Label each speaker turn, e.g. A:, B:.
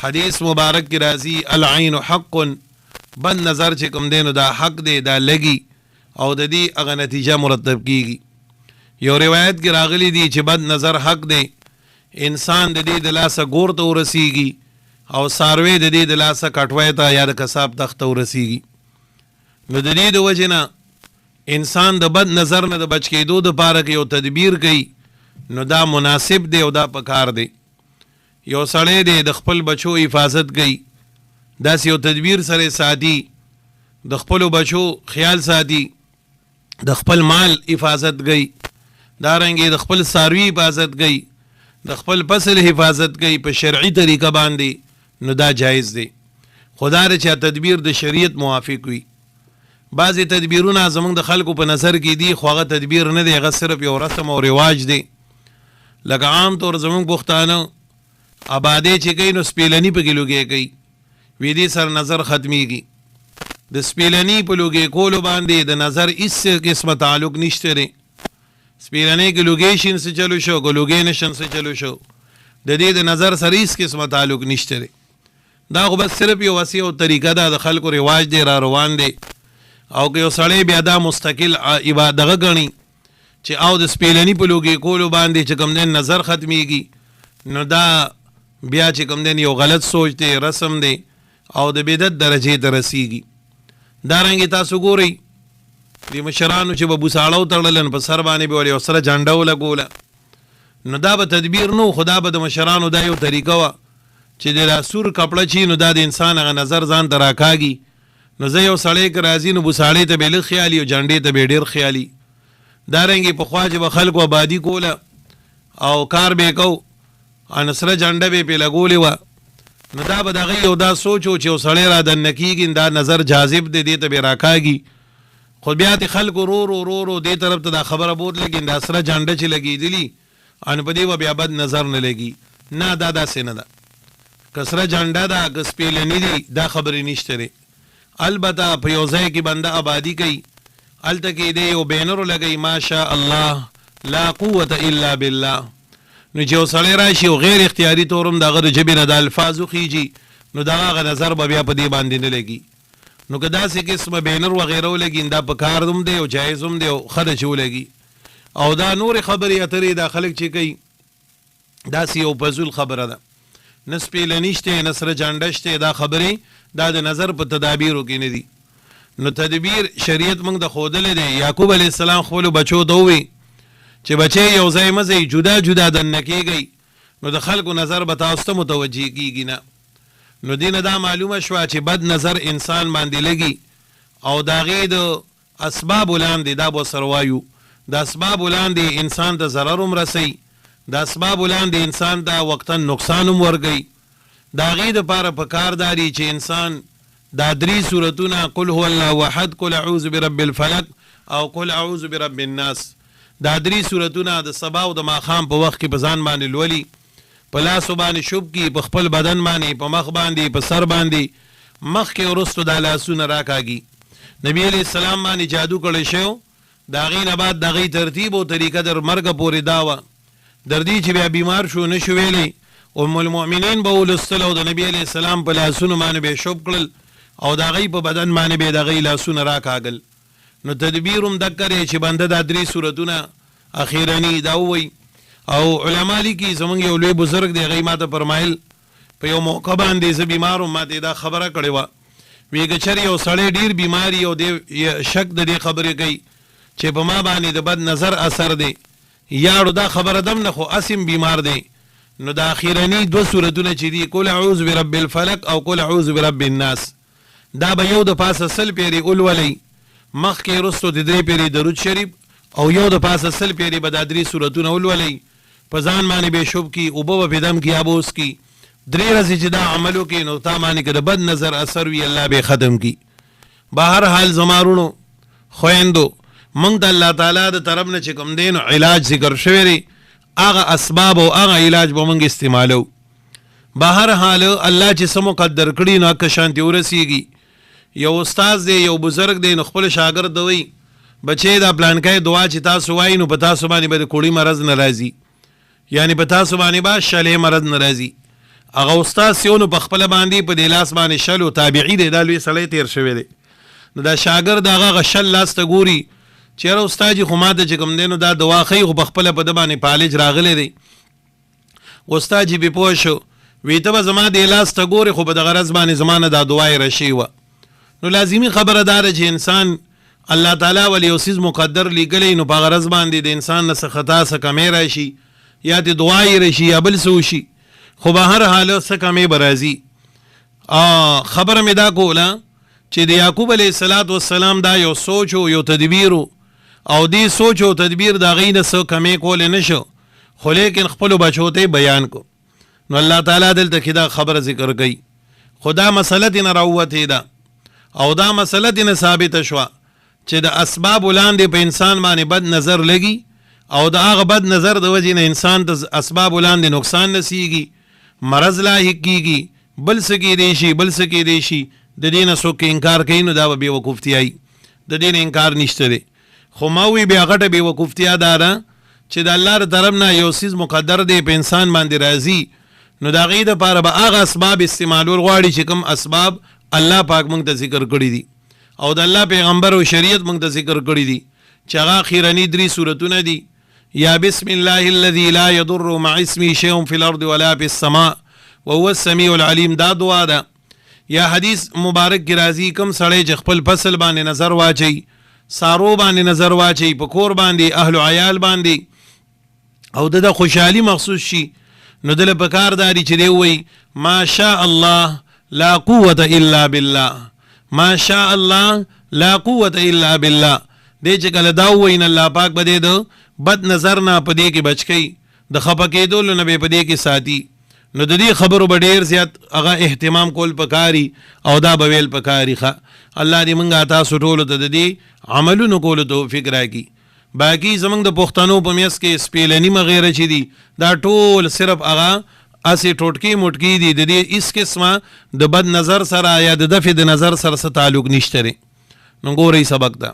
A: حدیث مبارک کی راضی العین حق، بد نظر چې کوم دی نو دا حق دی، دا لګي او د دې هغه نتیجه مرتب کیږي. یو روایت کې راغلی دی چې بد نظر حق دی، انسان د دې د لاسه ګور ته ورسیږي او ساروی د دې د لاسه کټوی ته یا د کساب تخت ته ورسیږي. نو د دې د وجې نه انسان د بد نظر نه د بچ کېدو دپاره که یو تدبیر کوي نو دا مناسب دی او دا پکار دی. یو سړی دی د خپل بچو حفاظت کوي، داسې یو تدبیر سره ساتي، د خپلو بچو خیال ساتي، د خپل مال حفاظت کوي، دارنګې د خپل څاروي حفاظت کوي، د خپل فصل حفاظت کوي په شرعي طریقه باندې، نو دا جایز دی. خدا رې چې تدبیر د شریعت موافق وي. بعضې تدبیرونه زمونږ د خلکو په نظر کې دي خو هغه تدبیر نه دی، هغه صرف یو رسم او رواج دی. لکه عام طور زمونږ پښتانه آبادی چې کوي نو سپیلني پکې لوګی کوي، وی دې سره نظر ختمیږي. د سپیلني په لوګی کولو باندې د نظر هیڅ قسمه تعلق نشته دی. سپیلنۍ کې لوګی شین څه چلو شو، که لوګی نشن څه چلو شو، د دې د نظر سره هیڅ قسمه تعلق نشته دی. دا خو بس صرف یو وسیع او طریقه ده، د خلکو رواج دی، را روان دی. او که یو سړی بیا دا مستقل دغه ګڼي چې او د سپیلني په لوګی کولو باندې چې کوم دی نظر ختمیږي، نو دا بیا چې کوم دی یو غلط سوچ دی، رسم دی او د بدعت درجې ته رسیږي. دارنګې تاسو ګورئ د مشرانو چې به بوساړه وتړل په سر باندې به یو سره جنډه ولګوله، نو دا به تدبیر نو، خو دا به د مشرانو دا یو طریقه وه چې د سور کپړه چي نو دا د انسان هغه نظر ځان ته راکاږي. نو زه یو سړی که راځي نو بوساړې ته به لږ خیالي او جنډې ته به ډېر خیالي. دارنګې پخوا چې به خلکو آبادي کوله او کار به یې کو ان سره جنډه به یې پرې لګولې وه، نو دا به د هغې یو دا سوچ و چې یو سړی را دننه کېږي دا نظر جاذب دی، دې ته به راکاږي. خو بیا د خلکو رو رو رو رو دې طرف ته دا خبره بوتلې دا سره جنډه چې لګېدلي ان په دې به بیا بد نظر نه لګي. نه دا داسې نه ده، که سره جنډه ده که سپیلني دي دا خبرې نشته دی. البته په یو ځای کې بنده آبادي کوي، هلته کې دی یو بینر لګوي ماشاء الله لا قوة الا بالله، نو چې یو سړی راشي او غیر اختیاري طور هم د هغه د ژبې نه د الفاظو خیږي نو د هغه نظر به بیا په دې باندې نه لګي. نو که داسې قسمه بینر وغیره ولګي دا په کار هم دی او جایز هم دی او ښه ده چې ولګي. او دا نورې خبرې اترې دا خلک چې کوي داسې یو فضول خبره ده، نه سپیلني شته نه سره جنډه شته، دا خبرې دا د نظر په تدابیرو کې نه دي. نو تدبیر شریعت موږ د ښودلی دی. یعقوب علیه السلام خپلو بچو ته ووی چې بچی یو ځای مه ځئ، جدا جدا دننه کېږئ نو د خلکو نظر به تاسو ته متوجه کېږي نه. نو دې نه دا معلومه شوه چې بد نظر انسان باندې لګي او د هغې د اسبابو لاندې دا به سره وایو د اسبابو لاندې انسان ته ضرر هم رسوي، د اسبابو لاندې انسان ته وقتا نقصان هم ورکوي. د هغې دپاره په کار داري چې انسان دا درې صورتونه قل هو الله احد، قل اعوذ برب الفلق او قل اعوذ برب الناس، دا درې صورتونه د سبا او د ماښام په وخت کې په ځان باندې لولي، په لاسو باندې شوب کي، په خپل بدن باندې، په مخ باندې، په سر باندې، مخ کې وروستو دا لاسونه راکاږي. نبی علیه السلام باندې جادو کړی شوی، د هغې نه بعد د هغې ترتیب او طریقه در مرګه پورې دا وه، در دې چې بیا بیمار شو نه شو ویلی، ام المؤمنین به ولوستل او د نبی علیه السلام په لاسونو باندې به یې شوب کړل او د هغې په بدن باندې به یې د هغې لاسونه راکاږل. نو تدبیر هم دکه دی چې بنده دا درې صورتونه اخیرني دا ووایي. او علما لیکي زمونږ یو لوی بزرګ دی هغې ما ته فرمایل په یو موقع باندې زه بیمار وم، ما ته دا خبره کړې وه، وی که چېرې یو سړی ډېر بیمار او د شک د دې خبرې کوي چې په ما باندې د بد نظر اثر دی یاړو دا خبره دم نه خو اسم بیمار دی، نو دا اخیرني دوه صورتونه چې دي قل اعوذ برب الفلق او قل اعوذ برب الناس، دا به یو د پاسه سل پیرې ولولئ، مخکې وروستو د درې پیرې درود شریف او یو د پاسه سل پیرې به دا درې صورتونه ولولئ، په ځان باندې به شوب کي، اوبه به پې دم کي، آب اوس کي، درې ورځې چې دا عمل وکړي نو تا باندې که د بد نظر اثر وي الله به ختم کي. بهر حال زما وروڼو خویندو موږ د الله تعالی د طرف نه چې کوم دی نو علاج ذکر شوی دی، هغه اسباب او هغه علاج به موږ استعمالو. بهر حال الله چې څه مقدر کړي نو هکه شانتې ورسیږي. یو استاذ دی یو بزرګ دی نو خپل شاګرد ته وایي بچې دا پلانکی دعا چې تاسو وایي نو په تاسو باندې به د کوړي مرض نه راځي، یعنې په تاسو باندې به شلې مرض نه راځي. هغه استاد سیونو په خپل باندې په دې لاس باندې شلو تابعی دی دا لوی سړی تیر شوی دی نو دا شاګرد هغه شل لاس ته ګوري چیرې استاد خو ماته چې کوم دی نو دا دوا خی خو په خپل په د باندې پالج راغلی دی استاد به پوه شو وی ته به زما د لاس ته ګوري خو په د غرض باندې زمانه دا دعای رشي و نو لازمی خبره دار چې انسان الله تعالی ولی اوسیز مقدر لګلی نو په غرض باندې د انسان نه خطا څه کمی راشي یا د دعای رشي یا بل څه شي خو به هر حال څه کمی برازي خبره مې دا کوله چې د یعقوب علیه السلام دا یو سوچ او یو تدبیر او دې سوچ او تدبیر دا غینه څه کمی کول نه شو خو لیکن خپل بچو ته بیان کو نو الله تعالی دلته کې دا خبره ذکر کوي خدا مسله دې نه راوته دا او دا مسله دې نه ثابت شوه چې د اسباب ولاندې په انسان باندې بد نظر لګي او دا هغه بد نظر د وجې نه انسان ته اسباب ولاندې نقصان نسیږي مرض لاحق کیږي بل څه کېدی شي بل څه کېدی شي د دې نه څوک انکار کوي نو دا به بېوقوفتیایي د دې نه انکار نشته دی خو ما وی بیا غټه بېوقوفتیا دا ده چې د الله له طرف نه یو څیز مقدر دی په انسان باندې راځي نو د هغې دپاره به هغه اسباب استعمالول غواړي چې کوم اسباب الله پاک موږ ته ذکر کړي دي او د الله پیغمبر او شریعت موږ ته ذکر کړي دي چې هغه اخیرني 3 سورتونه دي یا بسم الله الذي لا يضر مع اسمه شيء في الارض ولا في السماء وهو السميع العليم دا دعا ده یا حدیث مبارک کی راضی کم سړی چې خپل فصل باندې نظر واچي سارو باندې نظر واچي په کور باندې اهل عیال باندې او د خوشحالي مخصوص شي نو دل په کار داري چې دی وای ما شاء الله لا قوه الا بالله ما شاء الله لا قوه الا بالله دې چې کله دا وای نه الله پاک بده دو بد نظر نه پدې کې بچکی د خپه کېدل نه به پدې کې ساتي نو د دې خبرو به ډیر زیات هغه اهتمام کول پکاري او دا به ویل پکاري الله دې مونږه تاسو ټول ته د دې عملونو کولو توفیق راکړي باقي زمونږ د پښتنو په میس کې سپیلنی مغیره چي دي دا ټول صرف هغه اسی ټوټکی موټکی دي د دې اس قسمه د بد نظر سره یا د دفع د نظر سره تعلق نشته نو ګورئ سبق ده